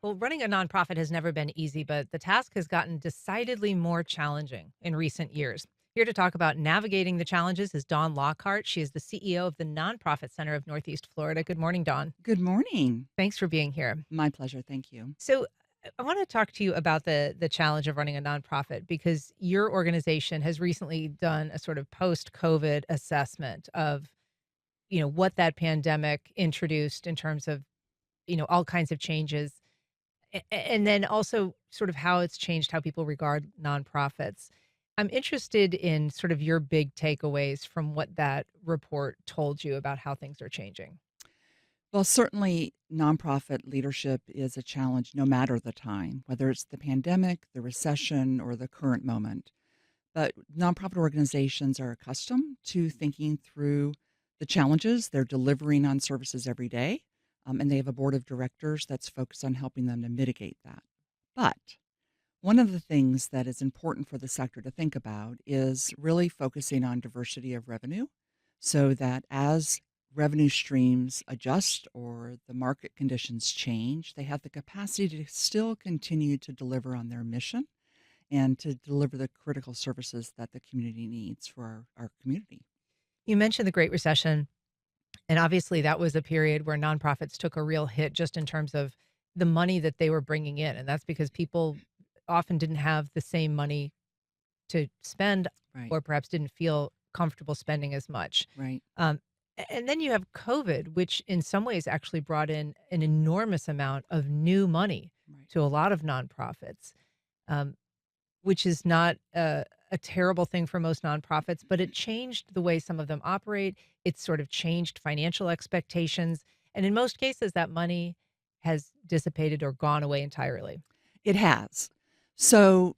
Well, running a nonprofit has never been easy, but the task has gotten decidedly more challenging in recent years. Here to talk about navigating the challenges is Dawn Lockhart. She is the CEO of the Nonprofit Center of Northeast Florida. Good morning, Dawn. Good morning. Thanks for being here. My pleasure, thank you. So, I want to talk to you about the challenge of running a nonprofit because your organization has recently done a sort of post-COVID assessment of, what that pandemic introduced in terms of, all kinds of changes. And then also sort of how it's changed how people regard nonprofits. I'm interested in sort of your big takeaways from what that report told you about how things are changing. Well, certainly nonprofit leadership is a challenge no matter the time, whether it's the pandemic, the recession, or the current moment. But nonprofit organizations are accustomed to thinking through the challenges. They're delivering on services every day, and they have a board of directors that's focused on helping them to mitigate that. But one of the things that is important for the sector to think about is really focusing on diversity of revenue so that as revenue streams adjust or the market conditions change, they have the capacity to still continue to deliver on their mission and to deliver the critical services that the community needs for our community. You mentioned the Great Recession, and obviously that was a period where nonprofits took a real hit just in terms of the money that they were bringing in. And that's because people often didn't have the same money to spend Right, or perhaps didn't feel comfortable spending as much. right, And then you have COVID, which in some ways actually brought in an enormous amount of new money right. to a lot of nonprofits, um, which is not a terrible thing for most nonprofits, but it changed the way some of them operate. It sort of changed financial expectations. And in most cases, that money has dissipated or gone away entirely. It has. So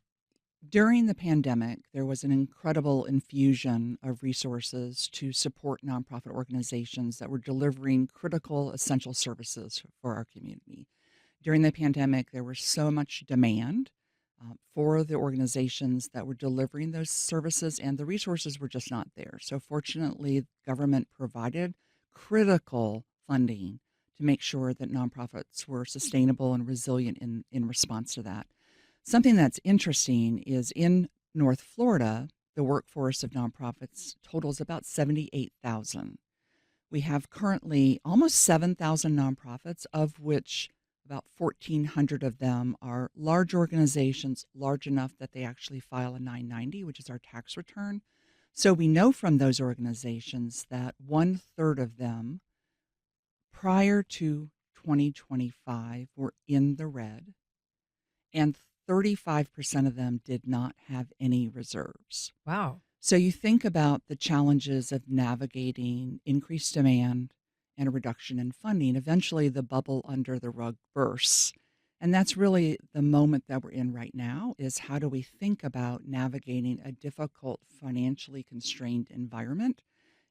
during the pandemic, there was an incredible infusion of resources to support nonprofit organizations that were delivering critical, essential services for our community. During the pandemic, there was so much demand for the organizations that were delivering those services, and the resources were just not there. So, fortunately, government provided critical funding to make sure that nonprofits were sustainable and resilient in response to that. Something that's interesting is in North Florida, the workforce of nonprofits totals about 78,000. We have currently almost 7,000 nonprofits, of which about 1,400 of them are large organizations, large enough that they actually file a 990, which is our tax return. So we know from those organizations that one third of them prior to 2025 were in the red, and 35% of them did not have any reserves. Wow. So you think about the challenges of navigating increased demand and a reduction in funding. Eventually, the bubble under the rug bursts. And that's really the moment that we're in right now is how do we think about navigating a difficult financially constrained environment?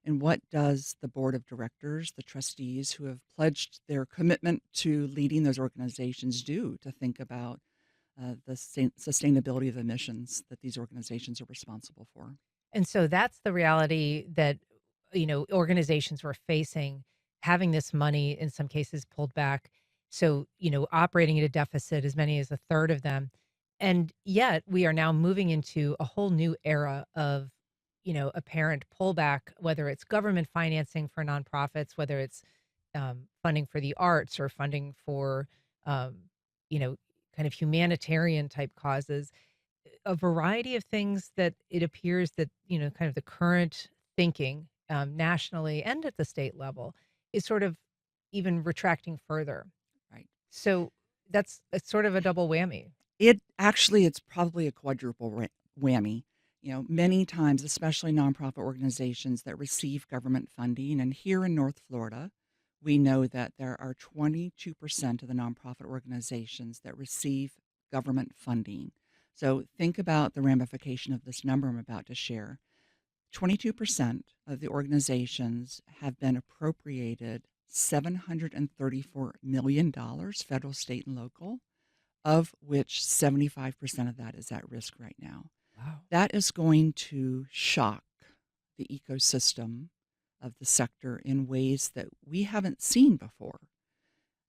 And what does the board of directors, the trustees who have pledged their commitment to leading those organizations do to think about the sustainability of the missions that these organizations are responsible for? And so that's the reality that, organizations were facing, having this money in some cases pulled back. So, operating at a deficit, as many as a third of them. And yet we are now moving into a whole new era of, apparent pullback, whether it's government financing for nonprofits, whether it's funding for the arts or funding for, um, you know, kind of humanitarian type causes, a variety of things that it appears that, kind of the current thinking, nationally and at the state level is sort of even retracting further. Right. So that's it's sort of a double whammy. It's probably a quadruple whammy. You know, many times, especially nonprofit organizations that receive government funding, and here in North Florida, we know that there are 22% of the nonprofit organizations that receive government funding. So think about the ramification of this number I'm about to share. 22% of the organizations have been appropriated $734 million, dollars, federal, state, and local, of which 75% of that is at risk right now. Wow. That is going to shock the ecosystem of the sector in ways that we haven't seen before.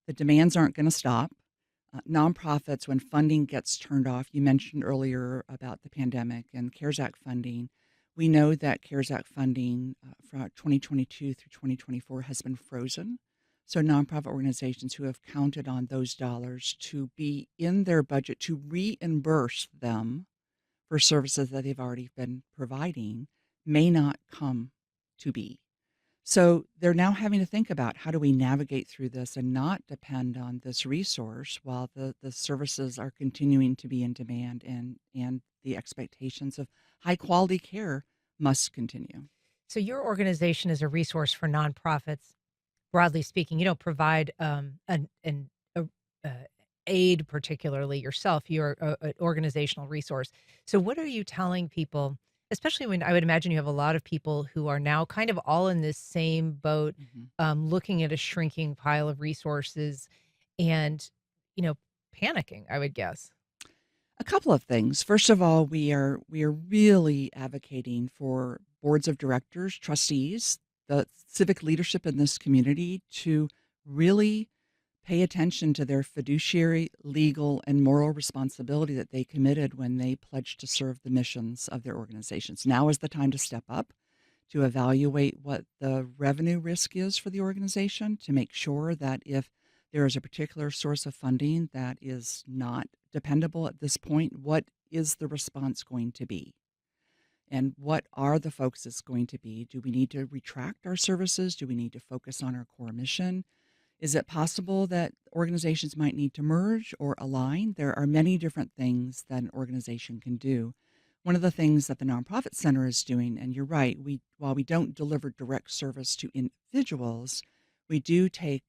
The demands aren't going to stop. Nonprofits, when funding gets turned off, you mentioned earlier about the pandemic and CARES Act funding. We know that CARES Act funding from 2022 through 2024 has been frozen. So, nonprofit organizations who have counted on those dollars to be in their budget to reimburse them for services that they've already been providing may not come to be. So they're now having to think about how do we navigate through this and not depend on this resource while the services are continuing to be in demand and the expectations of high quality care must continue. So your organization is a resource for nonprofits. Broadly speaking, you don't provide a, uh, aid particularly yourself. You're an organizational resource. So, what are you telling people, especially when I would imagine you have a lot of people who are now kind of all in this same boat, Mhm. looking at a shrinking pile of resources and, you know, panicking, I would guess. A couple of things. First of all, we are really advocating for boards of directors, trustees, the civic leadership in this community to really pay attention to their fiduciary, legal, and moral responsibility that they committed when they pledged to serve the missions of their organizations. Now is the time to step up, to evaluate what the revenue risk is for the organization, to make sure that if there is a particular source of funding that is not dependable at this point, what is the response going to be? And what are the focuses going to be? Do we need to retract our services? Do we need to focus on our core mission? Is it possible that organizations might need to merge or align? There are many different things that an organization can do. One of the things that the Nonprofit Center is doing, and you're right, while we don't deliver direct service to individuals, we do take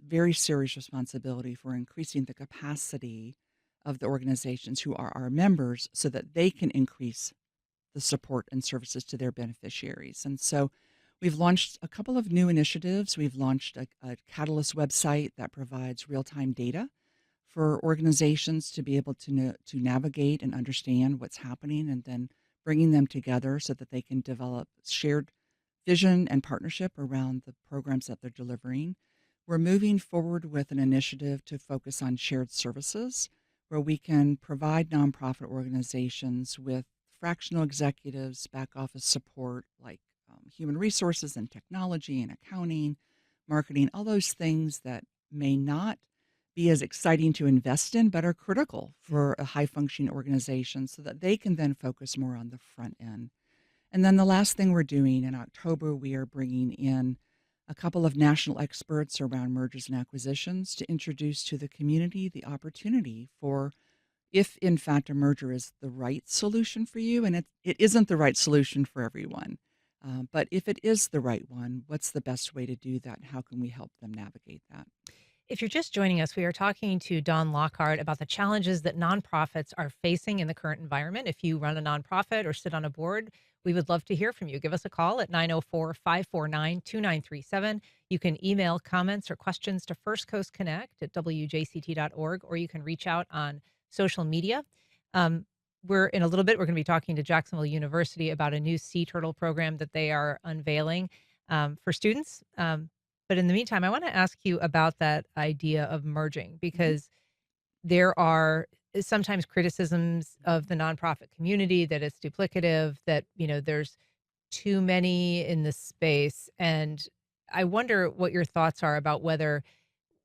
very serious responsibility for increasing the capacity of the organizations who are our members so that they can increase the support and services to their beneficiaries. And so we've launched a couple of new initiatives. We've launched a Catalyst website that provides real time data for organizations to be able to navigate and understand what's happening and then bringing them together so that they can develop shared vision and partnership around the programs that they're delivering. We're moving forward with an initiative to focus on shared services where we can provide nonprofit organizations with fractional executives, back office support like human resources and technology and accounting, marketing, all those things that may not be as exciting to invest in, but are critical for a high functioning organization so that they can then focus more on the front end. And then the last thing we're doing in October, we are bringing in a couple of national experts around mergers and acquisitions to introduce to the community the opportunity for if in fact a merger is the right solution for you, and it isn't the right solution for everyone. But if it is the right one, what's the best way to do that? And how can we help them navigate that? If you're just joining us, we are talking to Don Lockhart about the challenges that nonprofits are facing in the current environment. If you run a nonprofit or sit on a board, we would love to hear from you. Give us a call at 904-549-2937. You can email comments or questions to First Coast Connect at wjct.org, or you can reach out on social media. Um, we're in a little bit, we're going to be talking to Jacksonville University about a new Sea Turtle program that they are unveiling for students. But in the meantime, I want to ask you about that idea of merging Mhm. because there are sometimes criticisms of the nonprofit community that it's duplicative, that, there's too many in the space. And I wonder what your thoughts are about whether,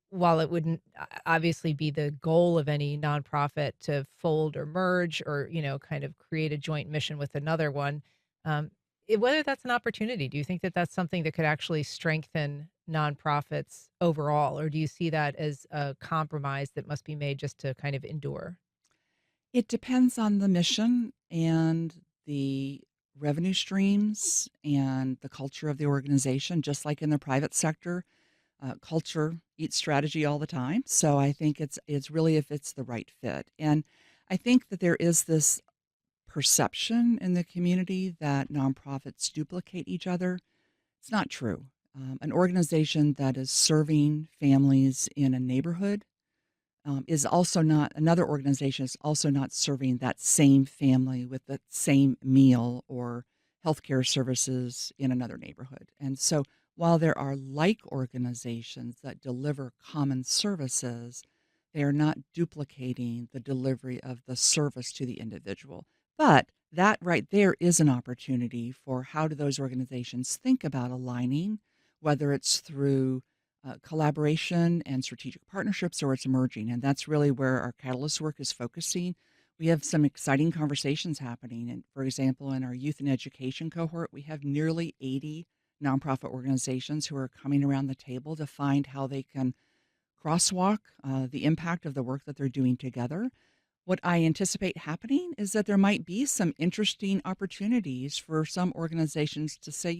while it wouldn't obviously be the goal of any nonprofit to fold or merge or, kind of create a joint mission with another one, um, whether that's an opportunity. Do you think that that's something that could actually strengthen nonprofits overall, or do you see that as a compromise that must be made just to kind of endure? It depends on the mission and the revenue streams and the culture of the organization, just like in the private sector. Culture eats strategy all the time. So I think it's really if it's the right fit. And I think that there is this perception in the community that nonprofits duplicate each other. It's not true. An organization that is serving families in a neighborhood is also not another organization is also not serving that same family with the same meal or healthcare services in another neighborhood. And so while there are like organizations that deliver common services, They are not duplicating the delivery of the service to the individual. But that right there is an opportunity for how do those organizations think about aligning, whether it's through collaboration and strategic partnerships or it's emerging. And that's really where our Catalyst work is focusing. We have some exciting conversations happening. And for example, in our youth and education cohort, we have nearly 80 nonprofit organizations who are coming around the table to find how they can crosswalk the impact of the work that they're doing together. What I anticipate happening is that there might be some interesting opportunities for some organizations to say,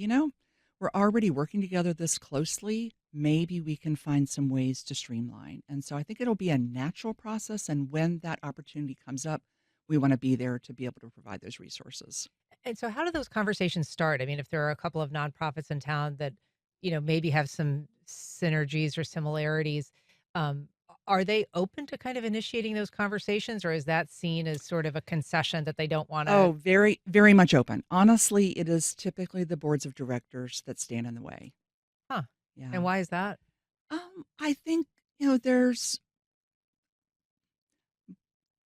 we're already working together this closely. Maybe we can find some ways to streamline. And so I think it'll be a natural process. And when that opportunity comes up, we want to be there to be able to provide those resources. And so how do those conversations start? I mean, if there are a couple of nonprofits in town that, maybe have some synergies or similarities, are they open to kind of initiating those conversations, or is that seen as sort of a concession that they don't want Oh, to? very, very much open. Honestly, it is typically the boards of directors that stand in the way. Huh. And Yeah. why is that? I think, there's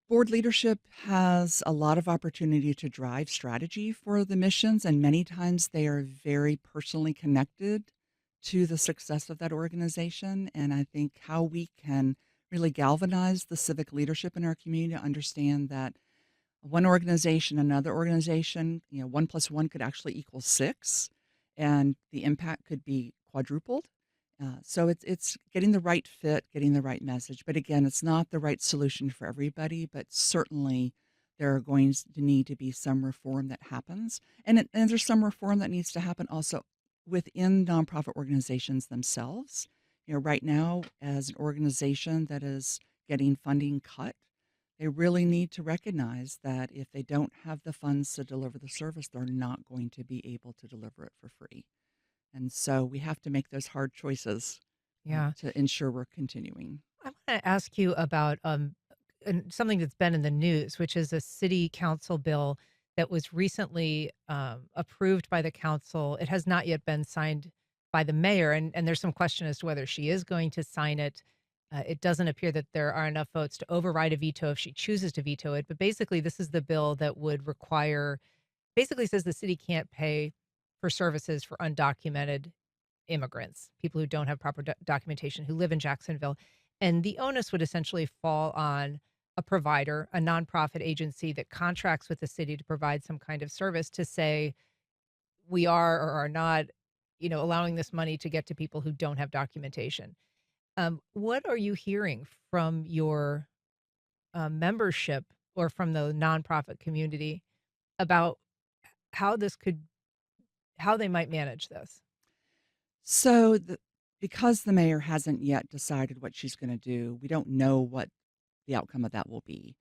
board leadership has a lot of opportunity to drive strategy for the missions, and many times they are very personally connected to the success of that organization. And I think how we can really galvanize the civic leadership in our community to understand that one organization, another organization, 1 plus 1 could actually equal 6, and the impact could be quadrupled. So it's getting the right fit, getting the right message. But again, it's not the right solution for everybody, but certainly there are going to need to be some reform that happens. And there's some reform that needs to happen also within nonprofit organizations themselves. Right now, as an organization that is getting funding cut, they really need to recognize that if they don't have the funds to deliver the service, they're not going to be able to deliver it for free. And so we have to make those hard choices Yeah. to ensure we're continuing. I want to ask you about something that's been in the news, which is a city council bill that was recently approved by the council. It has not yet been signed by the mayor, and there's some question as to whether she is going to sign it. It doesn't appear that there are enough votes to override a veto if she chooses to veto it. But basically, this is the bill that would require, basically says the city can't pay for services for undocumented immigrants, people who don't have proper documentation, who live in Jacksonville. And the onus would essentially fall on a provider, a nonprofit agency that contracts with the city to provide some kind of service to say, we are or are not, allowing this money to get to people who don't have documentation. What are you hearing from your membership or from the nonprofit community about how this could, how they might manage this? So, because the mayor hasn't yet decided what she's going to do, we don't know what the outcome of that will be.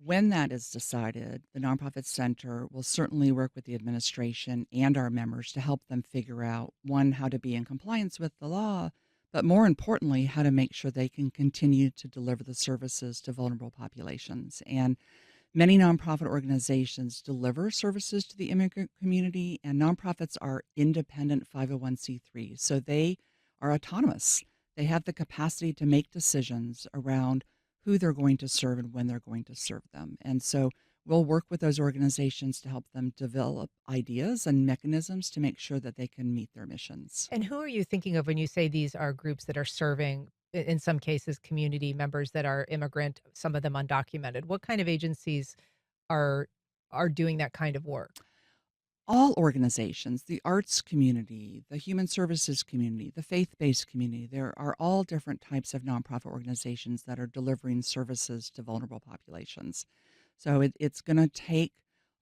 When that is decided, the Nonprofit Center will certainly work with the administration and our members to help them figure out one, how to be in compliance with the law, but more importantly, how to make sure they can continue to deliver the services to vulnerable populations. And many nonprofit organizations deliver services to the immigrant community, and nonprofits are independent 501(c)(3)s. So they are autonomous. They have the capacity to make decisions around who they're going to serve and when they're going to serve them. And so we'll work with those organizations to help them develop ideas and mechanisms to make sure that they can meet their missions. And who are you thinking of when you say these are groups that are serving, in some cases, community members that are immigrant, some of them undocumented? What kind of agencies are doing that kind of work? All organizations, the arts community, the human services community, the faith based community, there are all different types of nonprofit organizations that are delivering services to vulnerable populations. So it's going to take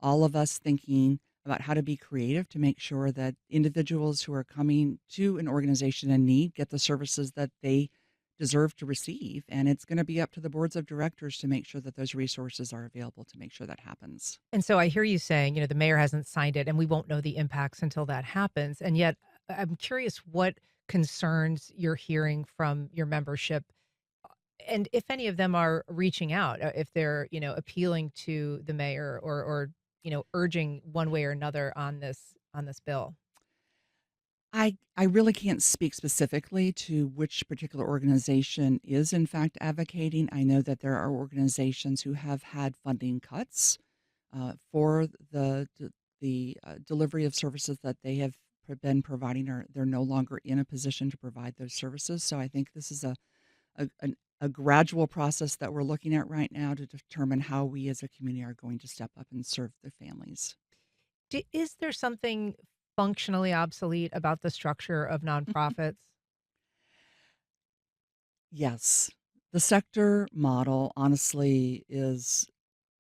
all of us thinking about how to be creative to make sure that individuals who are coming to an organization in need get the services that they deserve to receive. And it's going to be up to the boards of directors to make sure that those resources are available to make sure that happens. And so I hear you saying, the mayor hasn't signed it and we won't know the impacts until that happens. And yet I'm curious what concerns you're hearing from your membership, and if any of them are reaching out, if they're, appealing to the mayor, or urging one way or another on this bill. I really can't speak specifically to which particular organization is in fact advocating. I know that there are organizations who have had funding cuts for the delivery of services that they have been providing, or they're no longer in a position to provide those services. So I think this is a gradual process that we're looking at right now to determine how we as a community are going to step up and serve the families. Is there something functionally obsolete about the structure of nonprofits? Yes. The sector model, honestly, is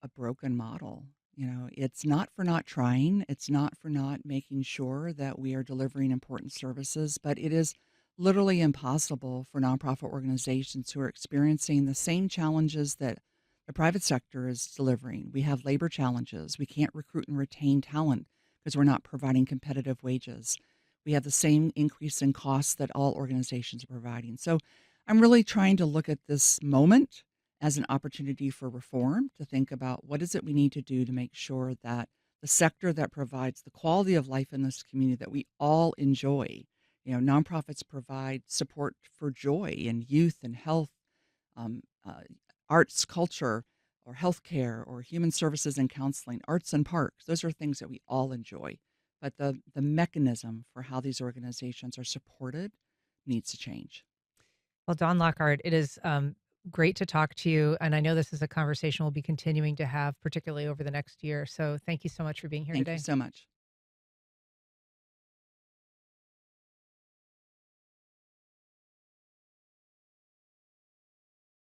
a broken model. You know, it's not for not trying, it's not for not making sure that we are delivering important services, but it is literally impossible for nonprofit organizations who are experiencing the same challenges that the private sector is delivering. We have labor challenges. We can't recruit and retain talent because we're not providing competitive wages. We have the same increase in costs that all organizations are providing. So I'm really trying to look at this moment as an opportunity for reform, to think about what is it we need to do to make sure that the sector that provides the quality of life in this community that we all enjoy. You know, nonprofits provide support for joy and youth and health, um, uh, arts, culture, or healthcare, or human services and counseling, arts and parks. Those are things that we all enjoy. But the mechanism for how these organizations are supported needs to change. Well, Don Lockhart, it is great to talk to you. And I know this is a conversation we'll be continuing to have, particularly over the next year. So thank you so much for being here Thank you today. so much.